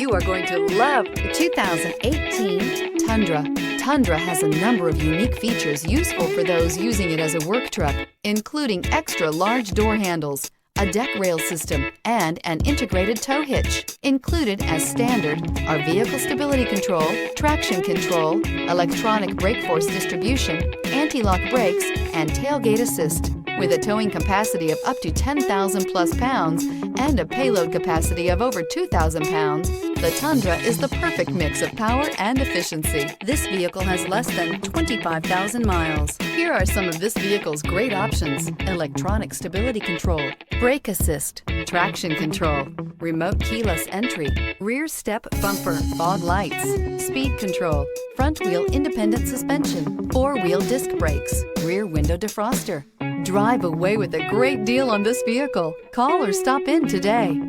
You are going to love the 2018 Tundra. Tundra has a number of unique features useful for those using it as a work truck, including extra large door handles, a deck rail system, and an integrated tow hitch. Included as standard are vehicle stability control, traction control, electronic brake force distribution, anti-lock brakes, and tailgate assist. With a towing capacity of up to 10,000 plus pounds and a payload capacity of over 2,000 pounds, the Tundra is the perfect mix of power and efficiency. This vehicle has less than 25,000 miles. Here are some of this vehicle's great options: electronic stability control, brake assist, traction control, remote keyless entry, rear step bumper, fog lights, speed control, front wheel independent suspension, four-wheel disc brakes, rear window defroster. Drive away with a great deal on this vehicle. Call or stop in today.